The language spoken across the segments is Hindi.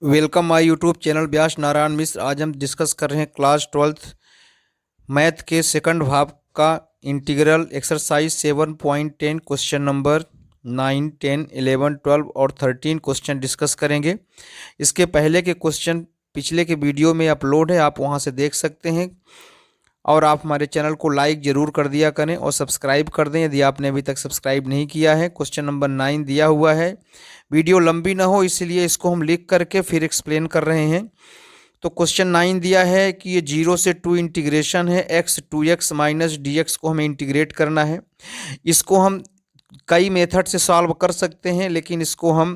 वेलकम माय यूट्यूब चैनल व्यास नारायण मिश्र। आज हम डिस्कस कर रहे हैं क्लास 12th मैथ के सेकंड भाग का इंटीग्रल एक्सरसाइज 7.10 क्वेश्चन नंबर 9, 10, 11, 12 और 13 क्वेश्चन डिस्कस करेंगे। इसके पहले के क्वेश्चन पिछले के वीडियो में अपलोड है, आप वहां से देख सकते हैं। और आप हमारे चैनल को लाइक ज़रूर कर दिया करें और सब्सक्राइब कर दें यदि आपने अभी तक सब्सक्राइब नहीं किया है। क्वेश्चन नंबर 9 दिया हुआ है, वीडियो लंबी ना हो इसलिए इसको हम लिख करके फिर एक्सप्लेन कर रहे हैं। तो क्वेश्चन 9 दिया है कि ये 0 से 2 इंटीग्रेशन है, x 2x माइनस dx को हमें इंटीग्रेट करना है। इसको हम कई मेथड से सॉल्व कर सकते हैं, लेकिन इसको हम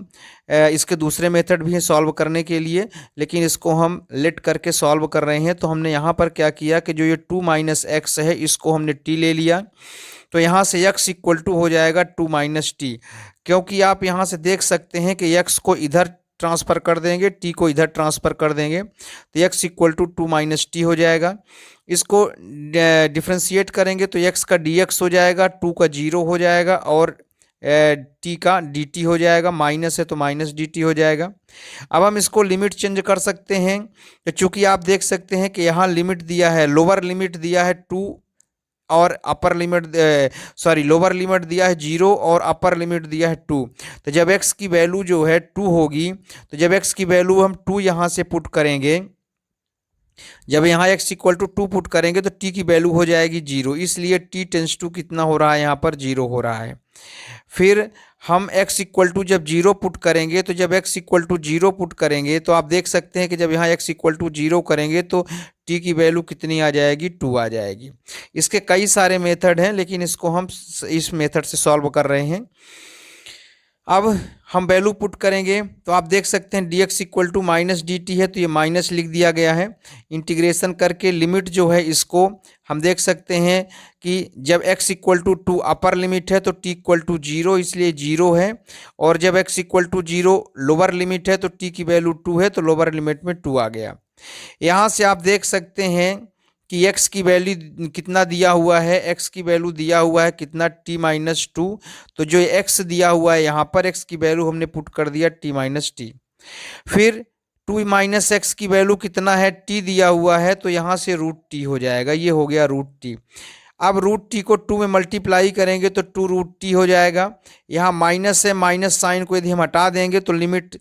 इसके दूसरे मेथड भी हैं सॉल्व करने के लिए, लेकिन इसको हम लेट करके सॉल्व कर रहे हैं। तो हमने यहाँ पर क्या किया कि जो ये 2 माइनस एक्स है इसको हमने t ले लिया। तो यहाँ से x इक्वल टू हो जाएगा 2 माइनस टी, क्योंकि आप यहाँ से देख सकते हैं कि x को इधर ट्रांसफ़र कर देंगे, t को इधर ट्रांसफ़र कर देंगे, तो x equal to 2 minus T हो जाएगा। इसको डिफ्रेंशिएट करेंगे तो x का dx हो जाएगा, 2 का 0 हो जाएगा और t का dt हो जाएगा, माइनस है तो माइनस dt हो जाएगा। अब हम इसको लिमिट चेंज कर सकते हैं, तो चूँकि आप देख सकते हैं कि यहाँ लिमिट दिया है, लोअर लिमिट दिया है 2 और अपर लिमिट लोअर लिमिट दिया है 0 और अपर लिमिट दिया है 2। तो जब x की वैल्यू जो है 2 होगी, तो जब x की वैल्यू हम 2 यहाँ से पुट करेंगे, जब यहाँ x इक्वल टू 2 पुट करेंगे तो t की वैल्यू हो जाएगी 0, इसलिए t टेंस टू कितना हो रहा है, यहाँ पर 0 हो रहा है। फिर हम x इक्वल टू जब 0 पुट करेंगे, तो जब x इक्वल टू 0 पुट करेंगे तो आप देख सकते हैं कि जब यहाँ x इक्वल टू 0 करेंगे तो t की वैल्यू कितनी आ जाएगी, 2 आ जाएगी। इसके कई सारे मेथड हैं, लेकिन इसको हम इस मेथड से सॉल्व कर रहे हैं। अब हम वैल्यू पुट करेंगे तो आप देख सकते हैं dx equal to minus D T है, तो ये माइनस लिख दिया गया है। इंटीग्रेशन करके लिमिट जो है इसको हम देख सकते हैं कि जब x equal to 2 upper limit है तो t इक्वल टू 0, इसलिए 0 है। और जब x equal to 0 lower limit है तो t की वैल्यू 2 है, तो लोअर लिमिट में 2 आ गया। यहाँ से आप देख सकते हैं कि x की वैल्यू कितना दिया हुआ है, x की वैल्यू दिया हुआ है कितना, t माइनस 2। तो जो x दिया हुआ है यहाँ पर x की वैल्यू हमने पुट कर दिया t माइनस टी। फिर 2 माइनस एक्स की वैल्यू कितना है, t दिया हुआ है, तो यहाँ से रूट टी हो जाएगा, ये हो गया रूट टी। अब रूट टी को 2 में मल्टीप्लाई करेंगे तो 2 रूट टी हो जाएगा। यहाँ माइनस है, माइनस साइन को यदि हम हटा देंगे तो लिमिट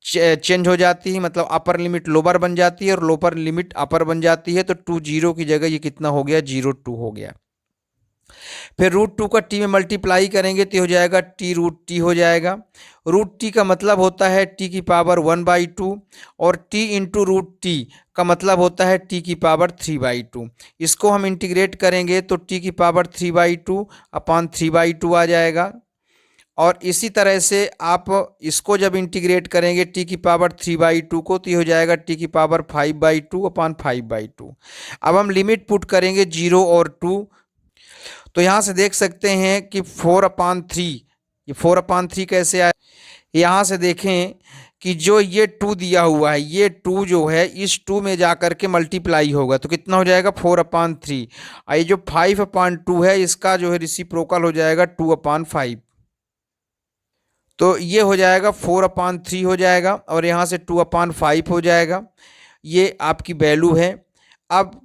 चेंज हो जाती है, मतलब अपर लिमिट लोअर बन जाती है और लोअर लिमिट अपर बन जाती है। तो 2 0 की जगह ये कितना हो गया, 0 2 हो गया। फिर रूट 2 का t में मल्टीप्लाई करेंगे तो हो जाएगा t रूट टी हो जाएगा। रूट टी का मतलब होता है t की पावर 1/2 और t इंटू रूट टी का मतलब होता है t की पावर 3/2। इसको हम इंटीग्रेट करेंगे तो t की पावर 3/2 अपॉन 3/2 आ जाएगा। और इसी तरह से आप इसको जब इंटीग्रेट करेंगे t की पावर 3/2 को, तो ये हो जाएगा t की पावर 5/2 अपॉन 5/2। अब हम लिमिट पुट करेंगे 0 और 2, तो यहाँ से देख सकते हैं कि 4/3, ये 4/3 कैसे आया। यहाँ से देखें कि जो ये 2 दिया हुआ है, ये 2 जो है इस 2 में जा कर के मल्टीप्लाई होगा तो कितना हो जाएगा 4/3। और ये जो 5/2 है इसका जो है रेसिप्रोकल हो जाएगा 2/5, तो ये हो जाएगा 4/3 हो जाएगा और यहाँ से 2/5 हो जाएगा। ये आपकी वैल्यू है। अब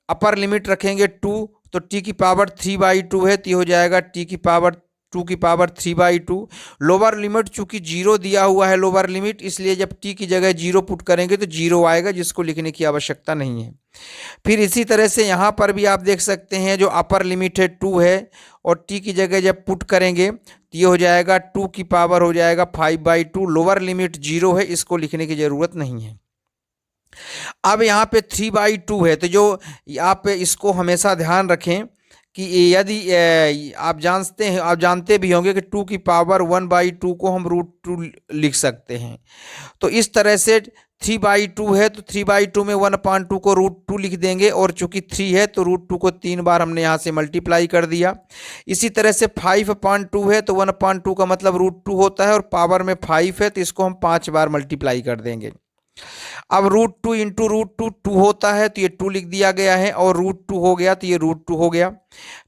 अपर लिमिट रखेंगे 2, तो t की पावर 3/2 है, तो ये हो जाएगा t की पावर 2 की पावर 3/2। लोअर लिमिट चूंकि 0 दिया हुआ है लोअर लिमिट, इसलिए जब t की जगह 0 पुट करेंगे तो 0 आएगा, जिसको लिखने की आवश्यकता नहीं है। फिर इसी तरह से यहाँ पर भी आप देख सकते हैं जो अपर लिमिट है 2 है और t की जगह जब पुट करेंगे तो ये हो जाएगा 2 की पावर हो जाएगा 5/2। लोअर लिमिट 0 है, इसको लिखने की ज़रूरत नहीं है। अब यहाँ पे 3/2 है, तो जो आप इसको हमेशा ध्यान रखें कि यदि आप जानते भी होंगे कि 2 की पावर 1/2 को हम रूट 2 लिख सकते हैं। तो इस तरह से 3/2 है तो 3/2 में 1/2 को रूट 2 लिख देंगे, और चूंकि 3 है तो रूट 2 को 3 बार हमने यहाँ से मल्टीप्लाई कर दिया। इसी तरह से 5/2 है तो 1/2 का मतलब रूट 2 होता है और पावर में 5 है तो इसको हम 5 बार मल्टीप्लाई कर देंगे। अब √2 इंटू √2 2 होता है तो ये 2 लिख दिया गया है, और √2 हो गया तो ये √2 हो गया।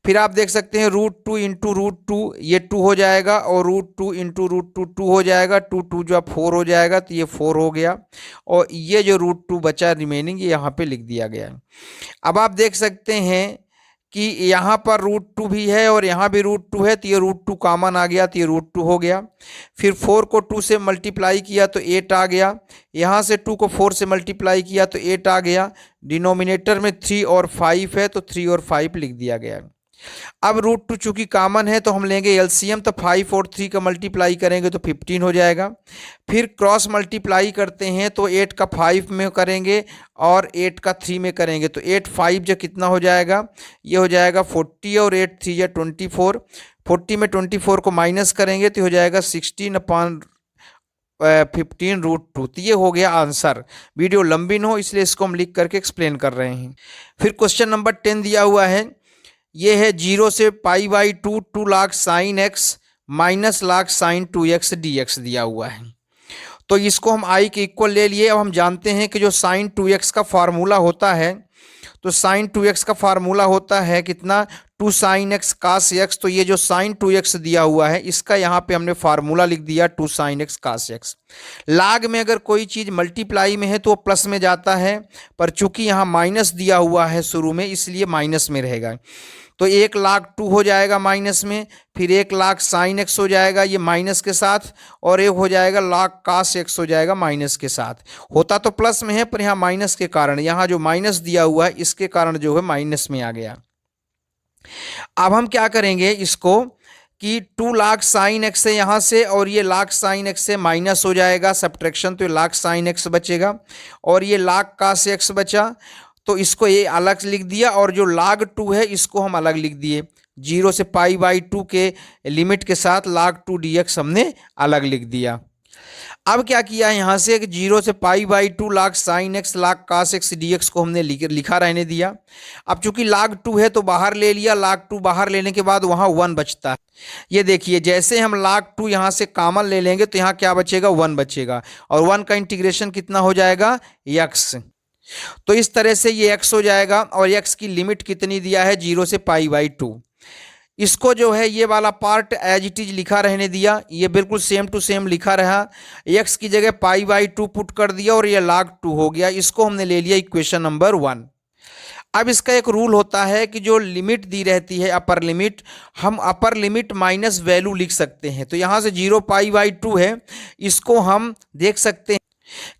फिर आप देख सकते हैं √2 इंटू √2 ये 2 हो जाएगा, और √2 इंटू √2 2 हो जाएगा, 2 2 जो 4 हो जाएगा तो ये 4 हो गया, और ये जो √2 बचा रिमेनिंग ये यहाँ पे लिख दिया गया है। अब आप देख सकते हैं कि यहाँ पर √2 भी है और यहाँ भी √2 है, तो ये √2 कॉमन आ गया तो ये √2 हो गया। फिर 4 को 2 से मल्टीप्लाई किया तो 8 आ गया, यहाँ से 2 को 4 से मल्टीप्लाई किया तो 8 आ गया। डिनोमिनेटर में 3 और 5 है तो 3 और 5 लिख दिया गया। अब √2 चूंकि कॉमन है तो हम लेंगे एलसीएम, तो 5 और 3 का मल्टीप्लाई करेंगे तो 15 हो जाएगा। फिर क्रॉस मल्टीप्लाई करते हैं तो 8 का 5 में करेंगे और 8 का 3 में करेंगे तो 8 5 जो कितना हो जाएगा, ये हो जाएगा 40, और 8 3 या 24। 40 में 24 को माइनस करेंगे तो हो जाएगा 16/15 √2। तो ये हो गया आंसर। वीडियो लंबी न हो इसलिए इसको हम लिख करके एक्सप्लेन कर रहे हैं। फिर क्वेश्चन नंबर 10 दिया हुआ है, ये है 0 से π/2 2 log sine x minus log sine 2x dx दिया हुआ है। तो इसको हम i के इक्वल ले लिए। अब हम जानते हैं कि जो साइन 2x का फार्मूला होता है, तो साइन 2x का फार्मूला होता है कितना, 2 sin x cos x। तो ये जो साइन 2x दिया हुआ है इसका यहाँ पे हमने फार्मूला लिख दिया 2 sin x cos x। लाग में अगर कोई चीज़ मल्टीप्लाई में है तो वो प्लस में जाता है, पर चूंकि यहाँ माइनस दिया हुआ है शुरू में इसलिए माइनस में रहेगा। तो 1 लाख 2 हो जाएगा माइनस में, फिर 1 लाख साइन x हो जाएगा ये माइनस के साथ, और एक हो जाएगा लाख कास x हो जाएगा माइनस के साथ। होता तो प्लस में है पर यहाँ माइनस के कारण, यहाँ जो माइनस दिया हुआ है इसके कारण जो है माइनस में आ गया। अब हम क्या करेंगे इसको कि 2 लाख साइन x है यहाँ से, और ये लाख साइन x से माइनस हो जाएगा सब्ट्रैक्शन, तो ये लाख साइन x बचेगा, और ये लाख कास x बचा तो इसको ये अलग लिख दिया, और जो log 2 है इसको हम अलग लिख दिए। 0 से π/2 के लिमिट के साथ log 2 dx हमने अलग लिख दिया। अब क्या किया यहाँ से कि 0 से π/2 log sin x log cos x dx को हमने लिखा रहने दिया। अब चूंकि log 2 है तो बाहर ले लिया, log 2 बाहर लेने के बाद वहाँ 1 बचता है। ये देखिए जैसे हम log 2 यहाँ से कॉमन ले लेंगे तो यहाँ क्या बचेगा, 1 बचेगा, और 1 का इंटीग्रेशन कितना हो जाएगा, x। तो इस तरह से ये x हो जाएगा, और x की लिमिट कितनी दिया है, 0 से π/2। इसको जो है ये वाला पार्ट एज इट इज लिखा रहने दिया, ये बिल्कुल सेम टू सेम लिखा रहा। x की जगह π/2 पुट कर दिया और ये log 2 हो गया। इसको हमने ले लिया इक्वेशन नंबर 1। अब इसका एक रूल होता है कि जो लिमिट दी रहती है अपर लिमिट, हम अपर लिमिट माइनस वैल्यू लिख सकते हैं। तो यहाँ से 0 π/2 है, इसको हम देख सकते हैं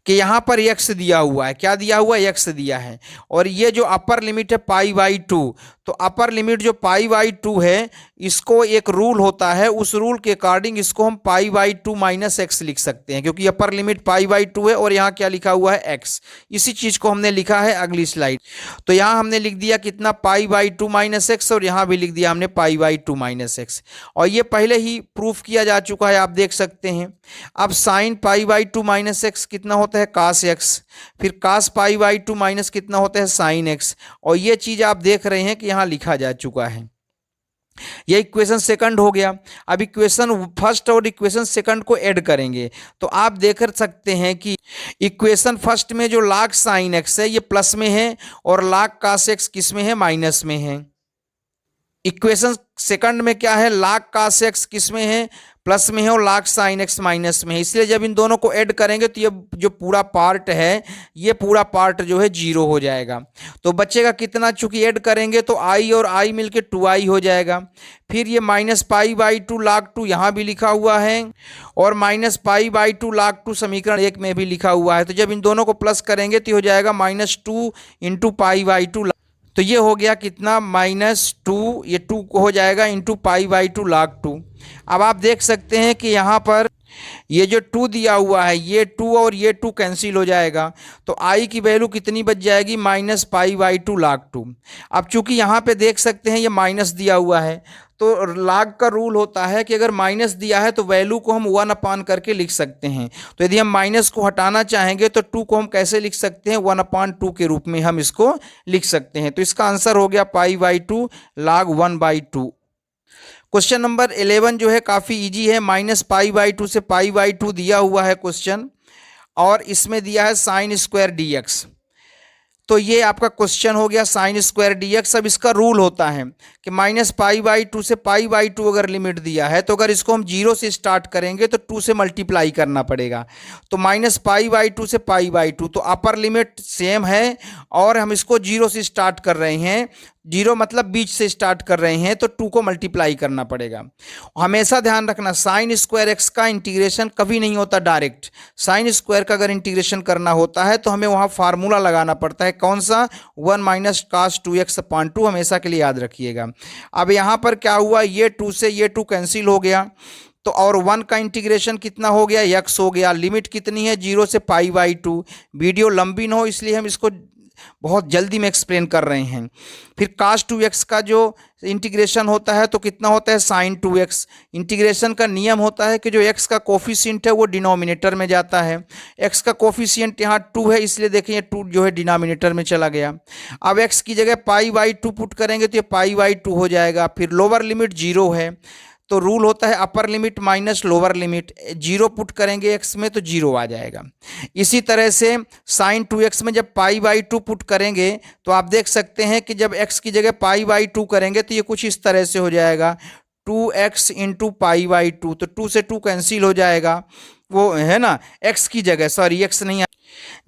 कि यहाँ पर x दिया हुआ है, क्या दिया हुआ है, x दिया है, और ये जो अपर लिमिट है π/2, तो अपर लिमिट जो π/2 है इसको एक रूल होता है, उस रूल के अकॉर्डिंग इसको हम π/2 माइनस x लिख सकते हैं, क्योंकि अपर लिमिट π/2 है और यहाँ क्या लिखा हुआ है, x। इसी चीज को हमने लिखा है अगली स्लाइड। तो यहाँ हमने लिख दिया कितना, π/2 माइनस x, और यहाँ भी लिख दिया हमने π/2 माइनस x, और ये पहले ही प्रूफ किया जा चुका है, आप देख सकते हैं। अब साइन π/2 माइनस x कितना होता है, cos x, फिर cos π/2 माइनस कितना होता है, sin x, और ये चीज आप देख रहे हैं कि यहाँ लिखा जा चुका है। यह इक्वेशन सेकंड हो गया। अब इक्वेशन फर्स्ट और इक्वेशन सेकंड को ऐड करेंगे तो आप देख सकते हैं कि इक्वेशन फर्स्ट में जो log sin x है ये प्लस में है, और log cos x किस में है, माइनस में है। इक्वेशन सेकंड में क्या है, log cos x किस में है, प्लस में है, और log sin x माइनस में है। इसलिए जब इन दोनों को ऐड करेंगे तो ये जो पूरा पार्ट है, ये पूरा पार्ट जो है 0 हो जाएगा। तो बचेगा कितना, चूंकि ऐड करेंगे तो i और i मिलके 2i हो जाएगा। फिर ये माइनस π/2 log 2 यहाँ भी लिखा हुआ है, और माइनस π/2 log 2 समीकरण 1 में भी लिखा हुआ है। तो जब इन दोनों को प्लस करेंगे तो हो जाएगा -2 इंटू π/2। तो ये हो गया कितना, -2, ये 2 हो जाएगा इंटू π/2 log 2। अब आप देख सकते हैं कि यहाँ पर ये जो 2 दिया हुआ है, ये 2 और ये 2 कैंसिल हो जाएगा, तो i की वैल्यू कितनी बच जाएगी, -π/2 log 2। अब चूंकि यहाँ पे देख सकते हैं ये माइनस दिया हुआ है, तो log का रूल होता है कि अगर माइनस दिया है तो वैल्यू को हम 1 अपान करके लिख सकते हैं। तो यदि हम माइनस को हटाना चाहेंगे तो 2 को हम कैसे लिख सकते हैं, 1/2 के रूप में हम इसको लिख सकते हैं। तो इसका आंसर हो गया π/2 log 1/2। क्वेश्चन नंबर 11 जो है काफ़ी इजी है, -π/2 से π/2 दिया हुआ है क्वेश्चन। और इसमें दिया है साइन स्क्वायर डी एक्स। तो ये आपका क्वेश्चन हो गया साइन स्क्वायर डी एक्स। अब इसका रूल होता है कि -π/2 से π/2 अगर लिमिट दिया है तो अगर इसको हम 0 से स्टार्ट करेंगे तो 2 से मल्टीप्लाई करना पड़ेगा। तो -π/2 से π/2, तो अपर लिमिट सेम है और हम इसको 0 से स्टार्ट कर रहे हैं, 0 मतलब बीच से स्टार्ट कर रहे हैं, तो 2 को मल्टीप्लाई करना पड़ेगा। हमेशा ध्यान रखना साइन स्क्वायर एक्स का इंटीग्रेशन कभी नहीं होता डायरेक्ट। साइन स्क्वायर का अगर इंटीग्रेशन करना होता है तो हमें वहाँ फार्मूला लगाना पड़ता है। कौन सा? 1 - cos 2x/2, हमेशा के लिए याद रखिएगा। अब यहाँ पर क्या हुआ, ये 2 से ये 2 कैंसिल हो गया, तो और 1 का इंटीग्रेशन कितना हो गया, x हो गया। लिमिट कितनी है, 0 से π/2। वीडियो लंबी ना हो इसलिए हम इसको बहुत जल्दी में एक्सप्लेन कर रहे हैं। फिर cos 2x का जो इंटीग्रेशन होता है तो कितना होता है, sin 2x। इंटीग्रेशन का नियम होता है कि जो x का कोफिशिएंट है वो डिनोमिनेटर में जाता है। x का कोफिशिएंट यहाँ 2 है, इसलिए देखिए 2 जो है डिनोमिनेटर में चला गया। अब x की जगह π/2 पुट करेंगे तो ये π/2 हो जाएगा। फिर लोअर लिमिट 0 है, तो रूल होता है upper limit minus lower limit. 0 put करेंगे x में तो 0 आ जाएगा। इसी तरह से साइन 2x में जब π/2 पुट करेंगे तो आप देख सकते हैं कि जब x की जगह π/2 करेंगे तो ये कुछ इस तरह से हो जाएगा, 2x × π/2। तो 2 से 2 कैंसिल हो जाएगा, वो है ना, x की जगह, सॉरी x नहीं,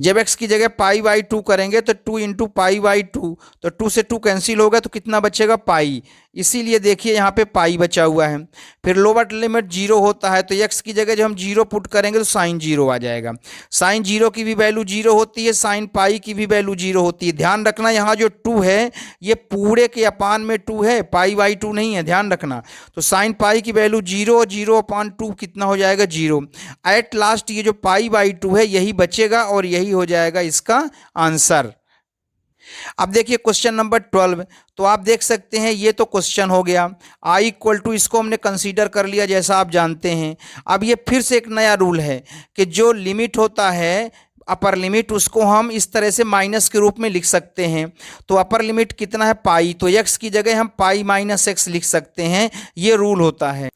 जब x की जगह π/2 करेंगे तो 2 × π/2, तो 2 से 2 कैंसिल होगा तो कितना बचेगा, पाई। इसीलिए देखिए यहाँ पे पाई बचा हुआ है। फिर लोअर लिमिट 0 होता है, तो x की जगह जब हम 0 पुट करेंगे तो साइन 0 आ जाएगा। साइन 0 की भी वैल्यू 0 होती है, साइन पाई की भी वैल्यू 0 होती है। ध्यान रखना यहाँ जो 2 है ये पूरे के अपान में 2 है, π/2 नहीं है, ध्यान रखना। तो साइन पाई की वैल्यू 0, 0/2 कितना हो जाएगा, 0। एट लास्ट ये जो π/2 है यही बचेगा और यही हो जाएगा इसका आंसर। अब देखिए क्वेश्चन नंबर 12, तो आप देख सकते हैं ये तो क्वेश्चन हो गया। I = इसको हमने कंसीडर कर लिया जैसा आप जानते हैं। अब ये फिर से एक नया रूल है कि जो लिमिट होता है अपर लिमिट, उसको हम इस तरह से माइनस के रूप में लिख सकते हैं। तो अपर लिमिट कितना है, पाई, तो x की जगह हम π - x लिख सकते हैं। ये रूल होता है।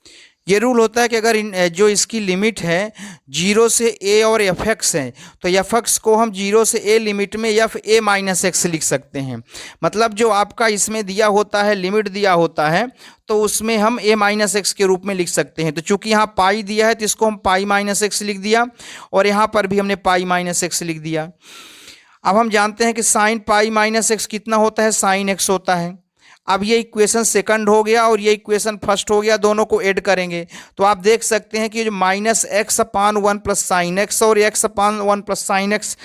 ये रूल होता है कि अगर जो इसकी लिमिट है 0 से a और fx है तो fx को हम 0 से a लिमिट में f(a - x) लिख सकते हैं। मतलब जो आपका इसमें दिया होता है, लिमिट दिया होता है, तो उसमें हम a - x के रूप में लिख सकते हैं। तो चूंकि यहाँ पाई दिया है तो इसको हम π - x लिख दिया और यहाँ पर भी हमने π - x लिख दिया। अब हम जानते हैं कि साइन π - x कितना होता है, sin x होता है। अब ये इक्वेशन सेकंड हो गया और ये इक्वेशन फर्स्ट हो गया, दोनों को ऐड करेंगे तो आप देख सकते हैं कि जो -x/1 + sin x और x/1 + sin x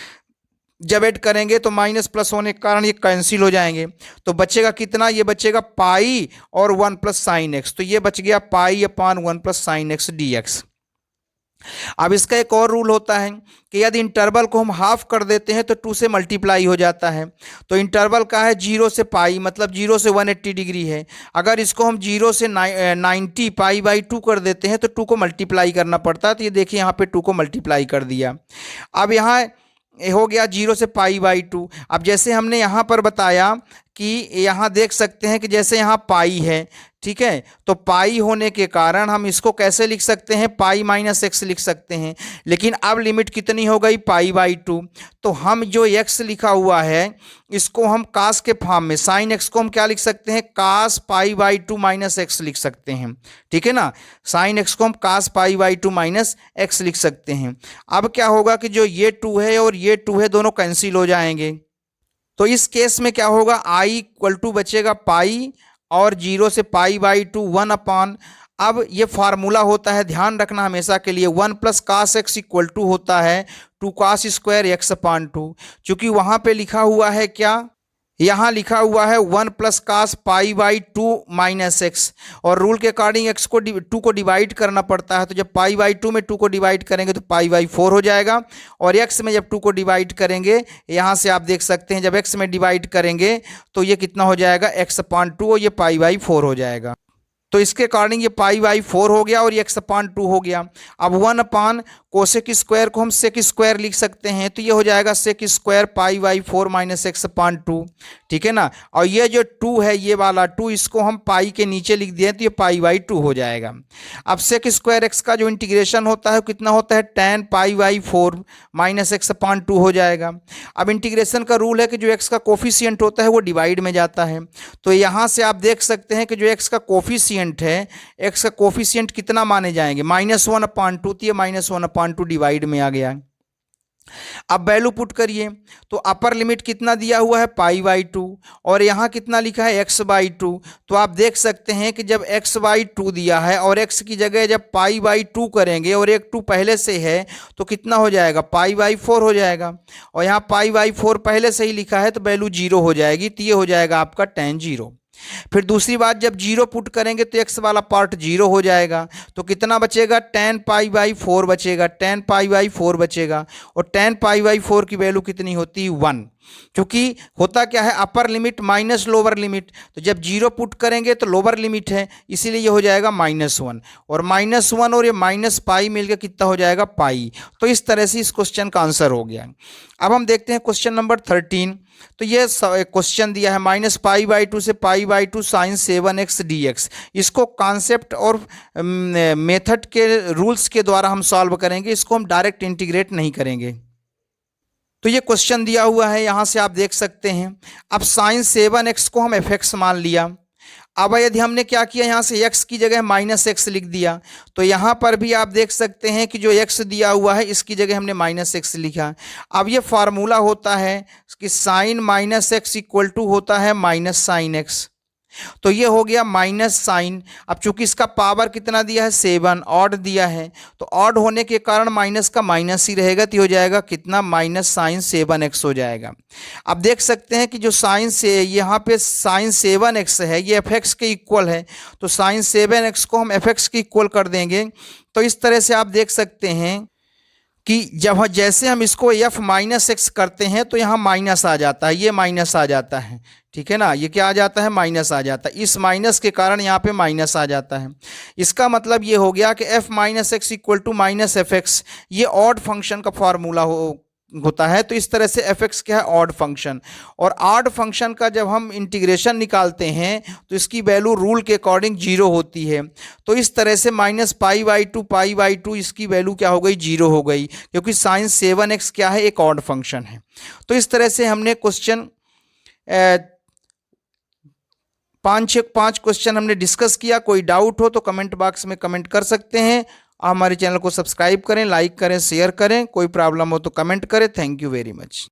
जब ऐड करेंगे तो माइनस प्लस होने के कारण ये कैंसिल हो जाएंगे। तो बचेगा कितना, ये बचेगा पाई और 1 + sin x। तो ये बच गया π/1 + sin x dx। अब इसका एक और रूल होता है कि यदि इंटरवल को हम हाफ कर देते हैं तो 2 से मल्टीप्लाई हो जाता है। तो इंटरवल का है 0 से पाई, मतलब 0 से 180 डिग्री है। अगर इसको हम 0 से 90 π/2 कर देते हैं तो 2 को मल्टीप्लाई करना पड़ता है। तो ये देखिए यहाँ पे 2 को मल्टीप्लाई कर दिया। अब यहाँ हो गया 0 से π/2। अब जैसे हमने यहाँ पर बताया कि यहाँ देख सकते हैं कि जैसे यहाँ पाई है, ठीक है, तो पाई होने के कारण हम इसको कैसे लिख सकते हैं, π - x लिख सकते हैं। लेकिन अब लिमिट कितनी हो गई, π/2। तो हम जो x लिखा हुआ है इसको हम cos के फॉर्म में, sin x को हम क्या लिख सकते हैं, cos π/2 - x लिख सकते हैं। ठीक है ना, sin x को हम cos π/2 - x लिख सकते हैं। अब क्या होगा कि जो ये 2 है और ये 2 है दोनों कैंसिल हो जाएंगे। तो इस केस में क्या होगा, I = बचेगा पाई और 0 से π/2 1/। अब ये फार्मूला होता है, ध्यान रखना हमेशा के लिए, 1 + cos x = होता है 2 cos² x/2। चूंकि वहाँ पे लिखा हुआ है क्या, यहाँ लिखा हुआ है 1 + cos π/2 - x, और रूल के अकॉर्डिंग x को 2 को डिवाइड करना पड़ता है। तो जब π/2 में 2 को डिवाइड करेंगे तो π/4 हो जाएगा, और x में जब 2 को डिवाइड करेंगे, यहाँ से आप देख सकते हैं जब x में डिवाइड करेंगे तो ये कितना हो जाएगा, x/2, और ये π/4 हो जाएगा। तो इसके अकॉर्डिंग ये पाई बाई 4 हो गया और ये x अपान 2 हो गया। अब 1 अपान कोसेक स्क्वायर को हम सेक स्क्वायर लिख सकते हैं, तो ये हो जाएगा sec square pi by 4 minus x upon 2, ठीक है ना। और ये जो 2 है, ये वाला 2, इसको हम पाई के नीचे लिख दिए तो ये पाई बाई 2 हो जाएगा। अब सेक स्क्वायर x का जो इंटीग्रेशन होता है कितना होता है, tan pi by 4 minus x upon 2 हो जाएगा। अब इंटीग्रेशन का रूल है कि जो x का कोफिशिएंट होता है वो डिवाइड में जाता है, तो यहाँ से आप देख सकते हैं कि जो x का कोफिशिएंट है, x का कोफिशिएंट कितना माने जाएंगे, -1 अपान 2, तो ये -1 अपान 2 डिवाइड में आ गया। अब वैल्यू पुट करिए, तो अपर लिमिट कितना दिया हुआ है, पाई बाई 2, और यहाँ कितना लिखा है, x बाई 2। तो आप देख सकते हैं कि जब x बाई 2 दिया है और x की जगह जब पाई बाई 2 करेंगे और एक 2 पहले से है तो कितना हो जाएगा, पाई बाई 4 हो जाएगा। और यहाँ पाई बाई 4 पहले से ही लिखा है तो वैल्यू 0 हो जाएगी, तो ये हो जाएगा आपका tan 0। फिर दूसरी बात, जब 0 पुट करेंगे तो x वाला पार्ट 0 हो जाएगा, तो कितना बचेगा, tan पाई बाई 4 बचेगा, tan पाई बाई 4 बचेगा। और tan पाई बाई 4 की वैल्यू कितनी होती है, 1, क्योंकि होता क्या है, upper limit minus lower limit, तो जब 0 पुट करेंगे तो लोअर लिमिट है, इसीलिए ये हो जाएगा -1, और -1 और ये माइनस पाई मिलकर कितना हो जाएगा, पाई। तो इस तरह से इस क्वेश्चन का आंसर हो गया। अब हम देखते हैं क्वेश्चन नंबर 13। तो ये क्वेश्चन दिया है -π/2 से π/2 sin 7x dx। इसको कॉन्सेप्ट और मेथड के रूल्स के द्वारा हम सॉल्व करेंगे, इसको हम डायरेक्ट इंटीग्रेट नहीं करेंगे। तो ये क्वेश्चन दिया हुआ है, यहाँ से आप देख सकते हैं। अब sin 7x को हम fx मान लिया। अब यदि हमने क्या किया, यहाँ से x की जगह -x लिख दिया, तो यहाँ पर भी आप देख सकते हैं कि जो x दिया हुआ है इसकी जगह हमने -x लिखा। अब ये फार्मूला होता है कि साइन -x इक्वल टू होता है माइनस साइन x, तो ये हो गया माइनस साइन। अब चूंकि इसका पावर कितना दिया है, 7, ऑड दिया है, तो ऑड होने के कारण माइनस का माइनस ही रहेगा, तो हो जाएगा कितना, माइनस साइन 7x हो जाएगा। अब देख सकते हैं कि जो साइन से यहाँ पे साइन 7x है ये fx के इक्वल है, तो साइन 7x को हम fx के इक्वल कर देंगे। तो इस तरह से आप देख सकते हैं कि जब जैसे हम इसको f-x करते हैं तो यहाँ माइनस आ जाता है, ये माइनस आ जाता है, ठीक है ना, ये क्या आ जाता है, माइनस आ जाता है। इस माइनस के कारण यहाँ पे माइनस आ जाता है। इसका मतलब ये हो गया कि f-x इक्वल टू -fx, ये ऑड फंक्शन का फॉर्मूला होता है। तो इस तरह से fx क्या है, ऑड फंक्शन। और ऑड फंक्शन का जब हम इंटीग्रेशन निकालते हैं तो इसकी वैल्यू रूल के अकॉर्डिंग 0 होती है। तो इस तरह से -π/2 इसकी वैल्यू क्या हो गई, 0 हो गई, क्योंकि साइन 7x क्या है, एक ऑड फंक्शन है। तो इस तरह से हमने क्वेश्चन 5 क्वेश्चन हमने डिस्कस किया। कोई डाउट हो तो कमेंट बॉक्स में कमेंट कर सकते हैं। हमारे चैनल को सब्सक्राइब करें, लाइक करें, शेयर करें। कोई प्रॉब्लम हो तो कमेंट करें। Thank you very much.